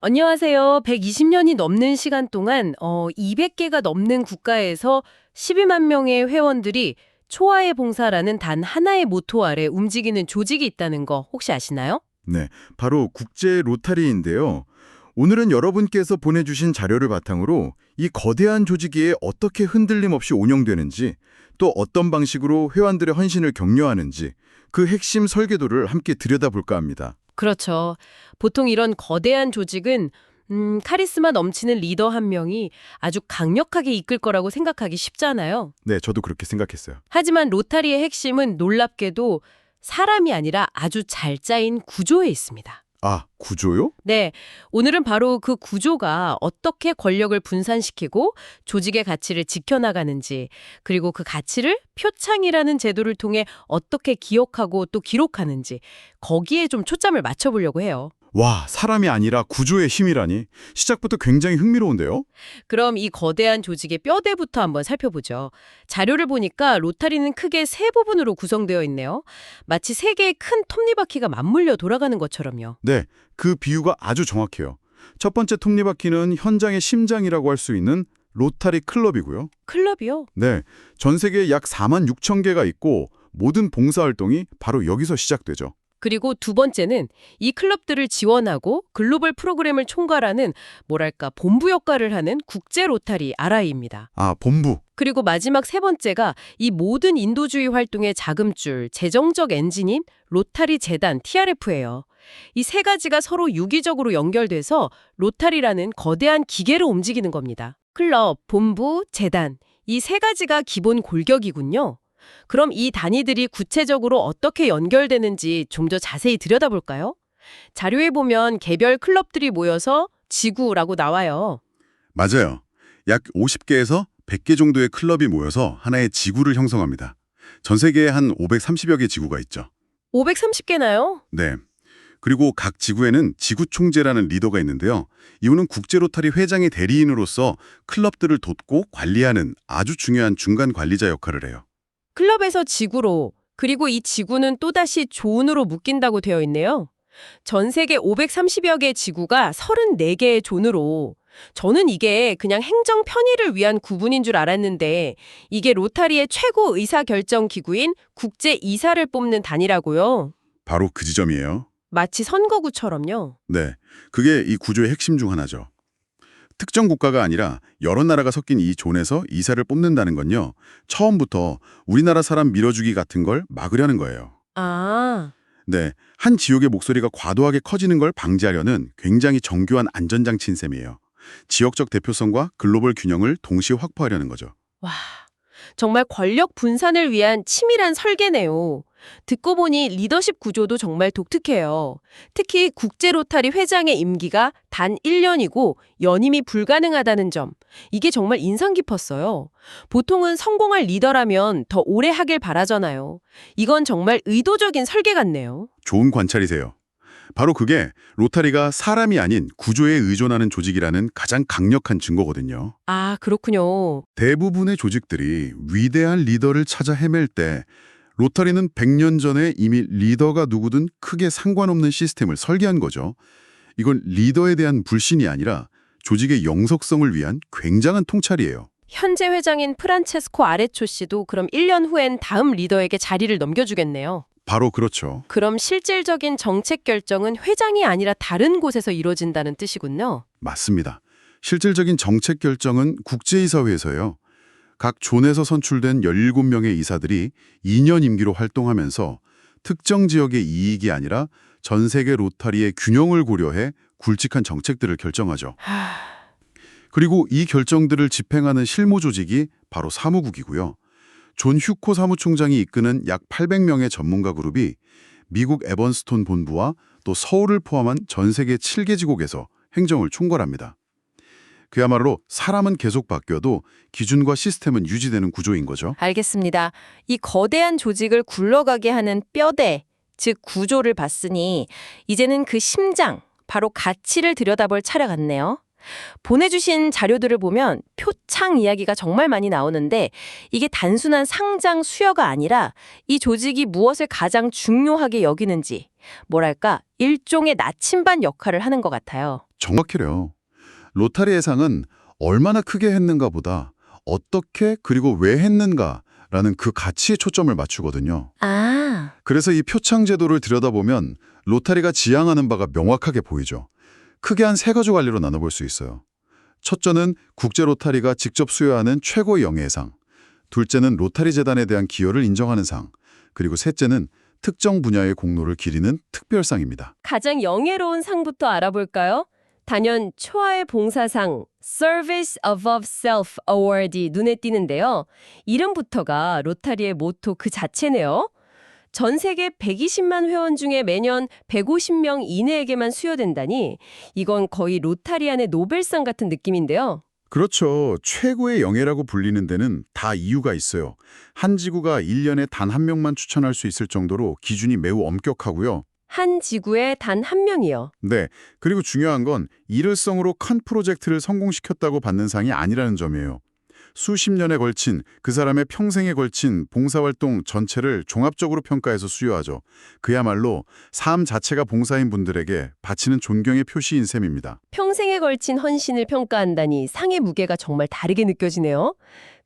안녕하세요. 120년이 넘는 시간 동안 200개가 넘는 국가에서 12만 명의 회원들이 초아의 봉사라는 단 하나의 모토 아래 움직이는 조직이 있다는 거 혹시 아시나요? 네, 바로 국제 로타리인데요. 오늘은 여러분께서 보내주신 자료를 바탕으로 이 거대한 조직이 어떻게 흔들림 없이 운영되는지, 또 어떤 방식으로 회원들의 헌신을 격려하는지 그 핵심 설계도를 함께 들여다볼까 합니다. 그렇죠. 보통 이런 거대한 조직은 카리스마 넘치는 리더 한 명이 아주 강력하게 이끌 거라고 생각하기 쉽잖아요. 네, 저도 그렇게 생각했어요. 하지만 로타리의 핵심은 놀랍게도 사람이 아니라 아주 잘 짜인 구조에 있습니다. 아, 구조요? 네, 오늘은 바로 그 구조가 어떻게 권력을 분산시키고 조직의 가치를 지켜나가는지, 그리고 그 가치를 표창이라는 제도를 통해 어떻게 기억하고 또 기록하는지, 거기에 좀 초점을 맞춰보려고 해요. 와, 사람이 아니라 구조의 힘이라니. 시작부터 굉장히 흥미로운데요? 그럼 이 거대한 조직의 뼈대부터 한번 살펴보죠. 자료를 보니까 로타리는 크게 세 부분으로 구성되어 있네요. 마치 세 개의 큰 톱니바퀴가 맞물려 돌아가는 것처럼요. 네, 그 비유가 아주 정확해요. 첫 번째 톱니바퀴는 현장의 심장이라고 할 수 있는 로타리 클럽이고요. 클럽이요? 네, 전 세계에 약 4만 6천 개가 있고 모든 봉사활동이 바로 여기서 시작되죠. 그리고 두 번째는 이 클럽들을 지원하고 글로벌 프로그램을 총괄하는 뭐랄까 본부 역할을 하는 국제 로타리 RI입니다. 아, 본부. 그리고 마지막 세 번째가 이 모든 인도주의 활동의 자금줄, 재정적 엔진인 로타리 재단 TRF예요. 이 세 가지가 서로 유기적으로 연결돼서 로타리라는 거대한 기계를 움직이는 겁니다. 클럽, 본부, 재단 이 세 가지가 기본 골격이군요. 그럼 이 단위들이 구체적으로 어떻게 연결되는지 좀 더 자세히 들여다볼까요? 자료에 보면 개별 클럽들이 모여서 지구라고 나와요. 맞아요. 약 50개에서 100개 정도의 클럽이 모여서 하나의 지구를 형성합니다. 전 세계에 한 530여 개 지구가 있죠. 530개나요? 네. 그리고 각 지구에는 지구 총재라는 리더가 있는데요. 이분은 국제 로타리 회장의 대리인으로서 클럽들을 돕고 관리하는 아주 중요한 중간 관리자 역할을 해요. 클럽에서 지구로, 그리고 이 지구는 또다시 존으로 묶인다고 되어 있네요. 전 세계 530여 개 지구가 34개의 존으로. 저는 이게 그냥 행정 편의를 위한 구분인 줄 알았는데 이게 로타리의 최고 의사결정 기구인 국제 이사를 뽑는 단위라고요. 바로 그 지점이에요. 마치 선거구처럼요. 네. 그게 이 구조의 핵심 중 하나죠. 특정 국가가 아니라 여러 나라가 섞인 이 존에서 이사를 뽑는다는 건요. 처음부터 우리나라 사람 밀어주기 같은 걸 막으려는 거예요. 아, 네, 한 지역의 목소리가 과도하게 커지는 걸 방지하려는 굉장히 정교한 안전장치인 셈이에요. 지역적 대표성과 글로벌 균형을 동시에 확보하려는 거죠. 와, 정말 권력 분산을 위한 치밀한 설계네요. 듣고 보니 리더십 구조도 정말 독특해요. 특히 국제 로타리 회장의 임기가 단 1년이고 연임이 불가능하다는 점. 이게 정말 인상 깊었어요. 보통은 성공할 리더라면 더 오래 하길 바라잖아요. 이건 정말 의도적인 설계 같네요. 좋은 관찰이세요. 바로 그게 로타리가 사람이 아닌 구조에 의존하는 조직이라는 가장 강력한 증거거든요. 아, 그렇군요. 대부분의 조직들이 위대한 리더를 찾아 헤맬 때 로타리는 100년 전에 이미 리더가 누구든 크게 상관없는 시스템을 설계한 거죠. 이건 리더에 대한 불신이 아니라 조직의 영속성을 위한 굉장한 통찰이에요. 현재 회장인 프란체스코 아레초 씨도 그럼 1년 후엔 다음 리더에게 자리를 넘겨주겠네요. 바로 그렇죠. 그럼 실질적인 정책 결정은 회장이 아니라 다른 곳에서 이루어진다는 뜻이군요. 맞습니다. 실질적인 정책 결정은 국제이사회에서요. 각 존에서 선출된 17명의 이사들이 2년 임기로 활동하면서 특정 지역의 이익이 아니라 전 세계 로타리의 균형을 고려해 굵직한 정책들을 결정하죠. 그리고 이 결정들을 집행하는 실무 조직이 바로 사무국이고요. 존 휴코 사무총장이 이끄는 약 800명의 전문가 그룹이 미국 에번스톤 본부와 또 서울을 포함한 전 세계 7개 지국에서 행정을 총괄합니다. 그야말로 사람은 계속 바뀌어도 기준과 시스템은 유지되는 구조인 거죠. 알겠습니다. 이 거대한 조직을 굴러가게 하는 뼈대, 즉 구조를 봤으니 이제는 그 심장, 바로 가치를 들여다볼 차례 같네요. 보내주신 자료들을 보면 표창 이야기가 정말 많이 나오는데 이게 단순한 상장 수여가 아니라 이 조직이 무엇을 가장 중요하게 여기는지, 뭐랄까 일종의 나침반 역할을 하는 것 같아요. 정확해요. 로타리의 상은 얼마나 크게 했는가 보다 어떻게 그리고 왜 했는가라는 그 가치에 초점을 맞추거든요. 아, 그래서 이 표창 제도를 들여다보면 로타리가 지향하는 바가 명확하게 보이죠. 크게 한 세 가지 관리로 나눠볼 수 있어요. 첫째는 국제 로타리가 직접 수여하는 최고의 영예상, 둘째는 로타리 재단에 대한 기여를 인정하는 상, 그리고 셋째는 특정 분야의 공로를 기리는 특별상입니다. 가장 영예로운 상부터 알아볼까요? 단연 초하의 봉사상 Service Above Self Award이 눈에 띄는데요. 이름부터가 로타리의 모토 그 자체네요. 전 세계 120만 회원 중에 매년 150명 이내에게만 수여된다니 이건 거의 로타리안의 노벨상 같은 느낌인데요. 그렇죠. 최고의 영예라고 불리는 데는 다 이유가 있어요. 한 지구가 1년에 단 한 명만 추천할 수 있을 정도로 기준이 매우 엄격하고요. 한 지구에 단 한 명이요. 네, 그리고 중요한 건 일회성으로 큰 프로젝트를 성공시켰다고 받는 상이 아니라는 점이에요. 수십 년에 걸친 그 사람의 평생에 걸친 봉사활동 전체를 종합적으로 평가해서 수여하죠. 그야말로 삶 자체가 봉사인 분들에게 바치는 존경의 표시인 셈입니다. 평생에 걸친 헌신을 평가한다니 상의 무게가 정말 다르게 느껴지네요.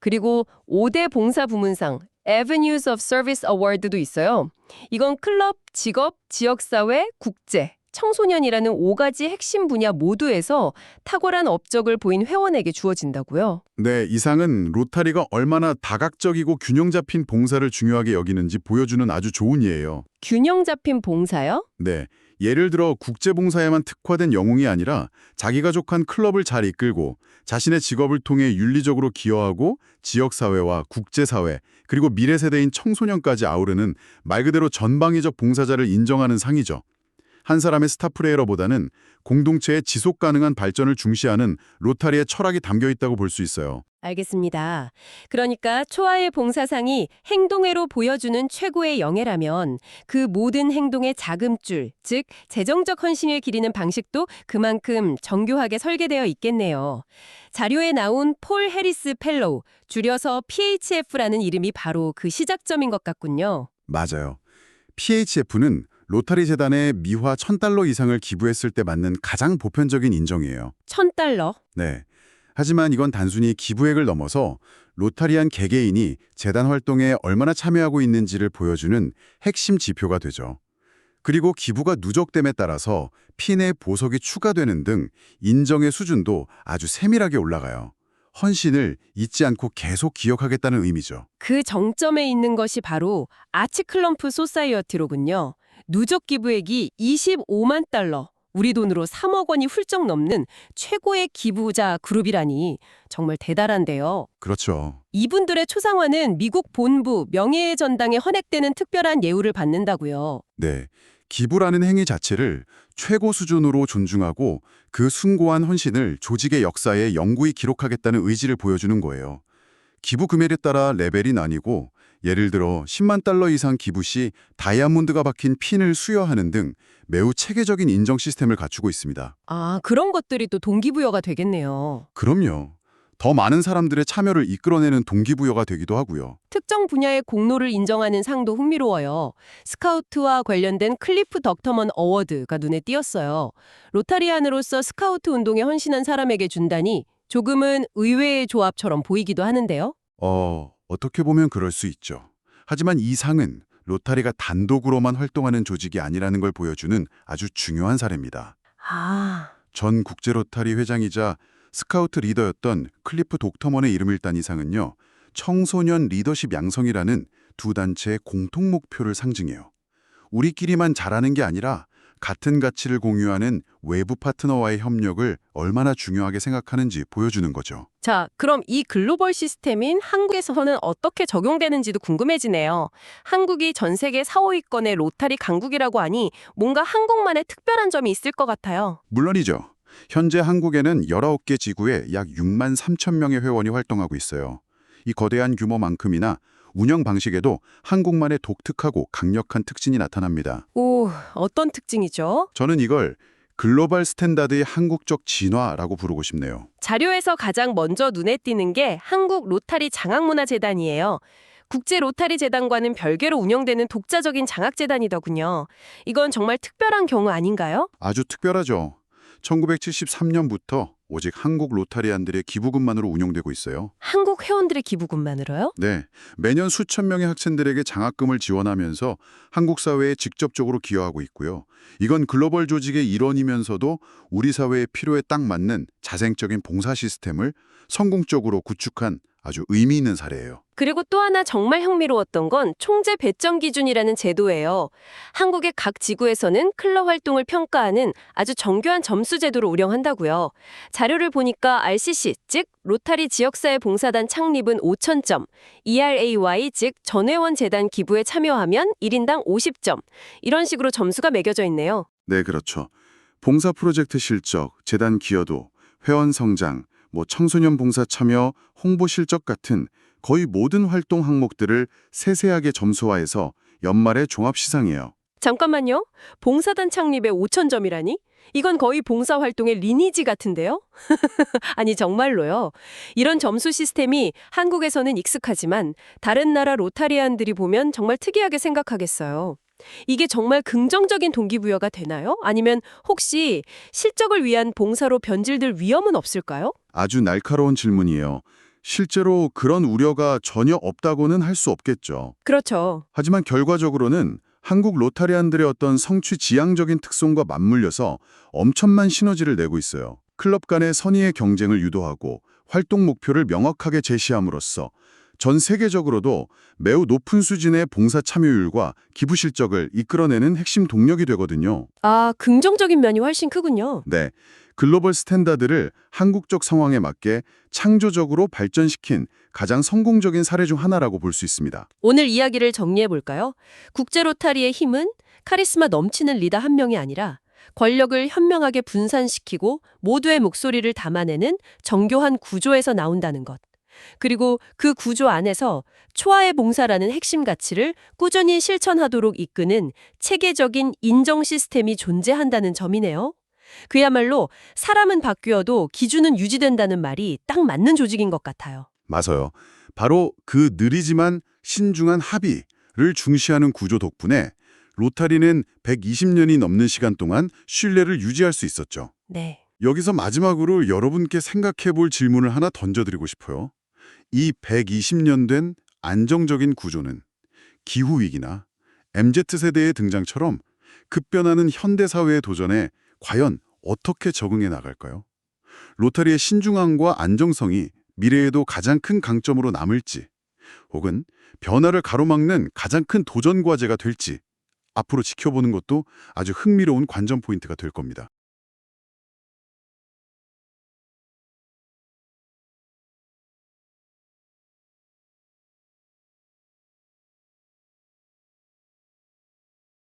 그리고 5대 봉사 부문상 Avenues of Service Award도 있어요. 이건 클럽, 직업, 지역사회, 국제, 청소년이라는 5가지 핵심 분야 모두에서 탁월한 업적을 보인 회원에게 주어진다고요. 네, 이 상은 로타리가 얼마나 다각적이고 균형 잡힌 봉사를 중요하게 여기는지 보여주는 아주 좋은 예예요. 균형 잡힌 봉사요? 네, 예를 들어 국제봉사에만 특화된 영웅이 아니라 자기가 족한 클럽을 잘 이끌고 자신의 직업을 통해 윤리적으로 기여하고 지역사회와 국제사회 그리고 미래세대인 청소년까지 아우르는 말 그대로 전방위적 봉사자를 인정하는 상이죠. 한 사람의 스타 플레이어보다는 공동체의 지속 가능한 발전을 중시하는 로타리의 철학이 담겨 있다고 볼 수 있어요. 알겠습니다. 그러니까 초하의 봉사상이 행동회로 보여주는 최고의 영예라면 그 모든 행동의 자금줄, 즉 재정적 헌신을 기리는 방식도 그만큼 정교하게 설계되어 있겠네요. 자료에 나온 폴 해리스 펠로우, 줄여서 PHF라는 이름이 바로 그 시작점인 것 같군요. 맞아요. PHF는 로타리 재단에 미화 $1,000 이상을 기부했을 때 받는 가장 보편적인 인정이에요. $1,000. 네. 하지만 이건 단순히 기부액을 넘어서 로타리안 개개인이 재단 활동에 얼마나 참여하고 있는지를 보여주는 핵심 지표가 되죠. 그리고 기부가 누적됨에 따라서 핀의 보석이 추가되는 등 인정의 수준도 아주 세밀하게 올라가요. 헌신을 잊지 않고 계속 기억하겠다는 의미죠. 그 정점에 있는 것이 바로 아치클럼프 소사이어티로군요. 누적 기부액이 $25만, 우리 돈으로 3억 원이 훌쩍 넘는 최고의 기부자 그룹이라니 정말 대단한데요. 그렇죠. 이분들의 초상화는 미국 본부 명예의 전당에 헌액되는 특별한 예우를 받는다고요. 네. 기부라는 행위 자체를 최고 수준으로 존중하고 그 숭고한 헌신을 조직의 역사에 영구히 기록하겠다는 의지를 보여주는 거예요. 기부 금액에 따라 레벨이 나뉘고 예를 들어 $100만 이상 기부 시 다이아몬드가 박힌 핀을 수여하는 등 매우 체계적인 인정 시스템을 갖추고 있습니다. 아, 그런 것들이 또 동기부여가 되겠네요. 그럼요. 더 많은 사람들의 참여를 이끌어내는 동기부여가 되기도 하고요. 특정 분야의 공로를 인정하는 상도 흥미로워요. 스카우트와 관련된 클리프 덕터먼 어워드가 눈에 띄었어요. 로타리안으로서 스카우트 운동에 헌신한 사람에게 준다니 조금은 의외의 조합처럼 보이기도 하는데요. 어떻게 보면 그럴 수 있죠. 하지만 이 상은 로타리가 단독으로만 활동하는 조직이 아니라는 걸 보여주는 아주 중요한 사례입니다. 아, 전 국제 로타리 회장이자 스카우트 리더였던 클리프 독터먼의 이름을 딴 이 상은요. 청소년 리더십 양성이라는 두 단체의 공통 목표를 상징해요. 우리끼리만 잘하는 게 아니라 같은 가치를 공유하는 외부 파트너와의 협력을 얼마나 중요하게 생각하는지 보여주는 거죠. 자, 그럼 이 글로벌 시스템인 한국에서는 어떻게 적용되는지도 궁금해지네요. 한국이 전 세계 4, 5위권의 로타리 강국이라고 하니 뭔가 한국만의 특별한 점이 있을 것 같아요. 물론이죠. 현재 한국에는 19개 지구에 약 6만 3천 명의 회원이 활동하고 있어요. 이 거대한 규모만큼이나 운영 방식에도 한국만의 독특하고 강력한 특징이 나타납니다. 오, 어떤 특징이죠? 저는 이걸 글로벌 스탠다드의 한국적 진화라고 부르고 싶네요. 자료에서 가장 먼저 눈에 띄는 게 한국 로타리 장학문화재단이에요. 국제 로타리 재단과는 별개로 운영되는 독자적인 장학재단이더군요. 이건 정말 특별한 경우 아닌가요? 아주 특별하죠. 1973년부터 오직 한국 로타리안들의 기부금만으로 운영되고 있어요. 한국 회원들의 기부금만으로요? 네, 매년 수천 명의 학생들에게 장학금을 지원하면서 한국 사회에 직접적으로 기여하고 있고요. 이건 글로벌 조직의 일원이면서도 우리 사회의 필요에 딱 맞는 자생적인 봉사 시스템을 성공적으로 구축한 아주 의미 있는 사례예요. 그리고 또 하나 정말 흥미로웠던 건 총재 배정 기준이라는 제도예요. 한국의 각 지구에서는 클럽 활동을 평가하는 아주 정교한 점수 제도를 운영한다고요. 자료를 보니까 RCC, 즉 로타리 지역사회 봉사단 창립은 5,000점, ERAY, 즉 전회원 재단 기부에 참여하면 1인당 50점, 이런 식으로 점수가 매겨져 있네요. 네, 그렇죠. 봉사 프로젝트 실적, 재단 기여도, 회원 성장, 청소년 봉사 참여, 홍보 실적 같은 거의 모든 활동 항목들을 세세하게 점수화해서 연말의 종합시상이에요. 잠깐만요. 봉사단 창립에 5,000점이라니? 이건 거의 봉사활동의 리니지 같은데요? 아니 정말로요. 이런 점수 시스템이 한국에서는 익숙하지만 다른 나라 로타리안들이 보면 정말 특이하게 생각하겠어요. 이게 정말 긍정적인 동기부여가 되나요? 아니면 혹시 실적을 위한 봉사로 변질될 위험은 없을까요? 아주 날카로운 질문이에요. 실제로 그런 우려가 전혀 없다고는 할 수 없겠죠. 그렇죠. 하지만 결과적으로는 한국 로타리안들의 어떤 성취 지향적인 특성과 맞물려서 엄청난 시너지를 내고 있어요. 클럽 간의 선의의 경쟁을 유도하고 활동 목표를 명확하게 제시함으로써 전 세계적으로도 매우 높은 수준의 봉사 참여율과 기부 실적을 이끌어내는 핵심 동력이 되거든요. 아, 긍정적인 면이 훨씬 크군요. 네, 글로벌 스탠다드를 한국적 상황에 맞게 창조적으로 발전시킨 가장 성공적인 사례 중 하나라고 볼 수 있습니다. 오늘 이야기를 정리해 볼까요? 국제 로타리의 힘은 카리스마 넘치는 리더 한 명이 아니라 권력을 현명하게 분산시키고 모두의 목소리를 담아내는 정교한 구조에서 나온다는 것. 그리고 그 구조 안에서 초하의 봉사라는 핵심 가치를 꾸준히 실천하도록 이끄는 체계적인 인정 시스템이 존재한다는 점이네요. 그야말로 사람은 바뀌어도 기준은 유지된다는 말이 딱 맞는 조직인 것 같아요. 맞아요. 바로 그 느리지만 신중한 합의를 중시하는 구조 덕분에 로타리는 120년이 넘는 시간 동안 신뢰를 유지할 수 있었죠. 네. 여기서 마지막으로 여러분께 생각해 볼 질문을 하나 던져드리고 싶어요. 이 120년 된 안정적인 구조는 기후위기나 MZ세대의 등장처럼 급변하는 현대사회의 도전에 과연 어떻게 적응해 나갈까요? 로타리의 신중함과 안정성이 미래에도 가장 큰 강점으로 남을지, 혹은 변화를 가로막는 가장 큰 도전 과제가 될지 앞으로 지켜보는 것도 아주 흥미로운 관전 포인트가 될 겁니다.